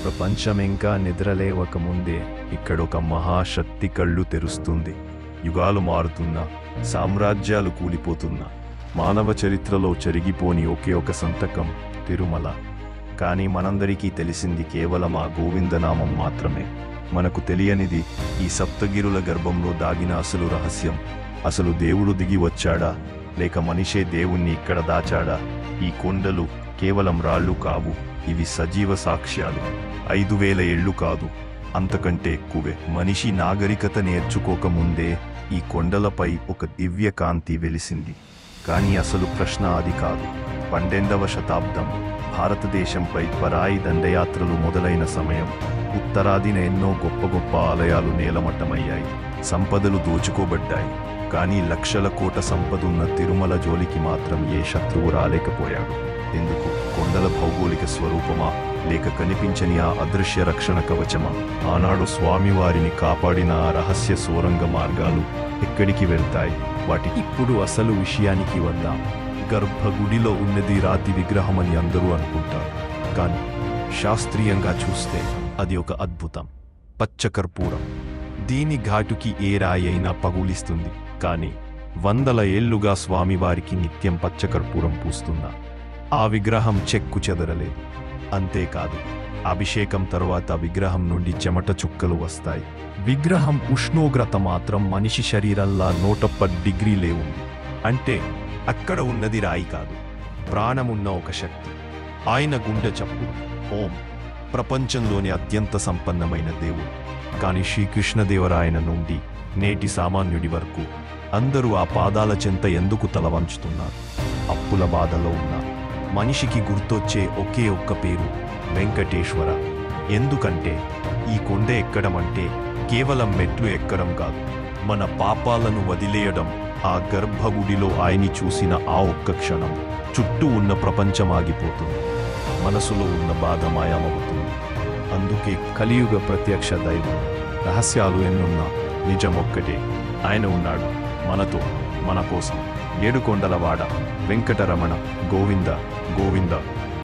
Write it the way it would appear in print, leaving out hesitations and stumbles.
ప్రపంచమింకా నిద్రలేవకముందే ఇక్కడొక మహాశక్తి కళ్ళు తెరుస్తుంది. యుగాలు మారుతున్నా, సామ్రాజ్యాలు కూలిపోతున్నా, మానవ చరిత్రలో చెరిగిపోని ఒకే ఒక సంతకం తిరుమల. కానీ మనందరికీ తెలిసింది కేవలం ఆ గోవిందనామం మాత్రమే. మనకు తెలియనిది ఈ సప్తగిరుల గర్భంలో దాగిన అసలు రహస్యం. అసలు దేవుడు దిగి వచ్చాడా, లేక మనిషే దేవుణ్ణి ఇక్కడ దాచాడా? ఈ కొండలు కేవలం రాళ్ళు కావు, ఇవి సజీవ సాక్ష్యాలు. 5000 ఏళ్ళు కాదు, అంతకంటే ఎక్కువే. మనిషి నాగరికత నేర్చుకోకముందే ఈ కొండలపై ఒక దివ్య కాంతి వెలిసింది. కానీ అసలు ప్రశ్న అది కాదు. 12వ శతాబ్దం, భారతదేశంపై పరాయి దండయాత్రలు మొదలైన సమయం. ఉత్తరాదిన ఎన్నో గొప్ప గొప్ప ఆలయాలు నేలమట్టమయ్యాయి, సంపదలు దోచుకోబడ్డాయి. కానీ లక్షల కోట సంపదున్న తిరుమల జోలికి మాత్రం ఏ శత్రువు రాలేకపోయాడు. ఎందుకు? కొండల భౌగోళిక స్వరూపమా, లేక కనిపించని ఆ అదృశ్య రక్షణ కవచమా? ఆనాడు స్వామివారిని కాపాడిన ఆ రహస్య సోరంగ మార్గాలు ఎక్కడికి వెళ్తాయి? ఇప్పుడు అసలు విషయానికి వద్దాం. గర్భగుడిలో ఉన్నది రాతి విగ్రహమని అందరూ అనుకుంటారు, కానీ శాస్త్రీయంగా చూస్తే అది ఒక అద్భుతం. పచ్చకర్పూరం. దీని ఘాటుకి ఏ రాయి అయినా పగులిస్తుంది. కానీ 100 ఏళ్లుగా స్వామివారికి నిత్యం పచ్చకర్పూరం పూస్తున్నా ఆ విగ్రహం చెక్కు చెదరలేదు. అంతేకాదు, అభిషేకం తరువాత విగ్రహం నుండి చెమట చుక్కలు వస్తాయి. విగ్రహం ఉష్ణోగ్రత మాత్రం మనిషి శరీరంలా 110 డిగ్రీలే ఉంది. అంటే అక్కడ ఉన్నది రాయి కాదు, ప్రాణమున్న ఒక శక్తి. ఆయన గుండె చప్పుడు ఓం. ప్రపంచంలోని అత్యంత సంపన్నమైన దేవుడు. కానీ శ్రీకృష్ణదేవరాయన నుండి నేటి సామాన్యుడి వరకు అందరూ ఆ పాదాల చెంత ఎందుకు తల వంచుతున్నారు? అప్పుల బాధలో ఉన్నారు. మనిషికి గుర్తొచ్చే ఒకే ఒక్క పేరు వెంకటేశ్వర. ఎందుకంటే ఈ కొండ ఎక్కడం అంటే కేవలం మెట్లు ఎక్కడం కాదు, మన పాపాలను వదిలేయడం. ఆ గర్భగుడిలో ఆయన్ని చూసిన ఆ ఒక్క క్షణం చుట్టూ ఉన్న ప్రపంచం ఆగిపోతుంది, మనసులో ఉన్న బాధ మాయమవుతుంది. అందుకే కలియుగ ప్రత్యక్ష దైవం. రహస్యాలు ఎన్నున్నా నిజం ఒక్కటే, ఆయన ఉన్నాడు మనతో, మన కోసం. ఏడుకొండలవాడ వెంకటరమణ గోవింద గోవింద.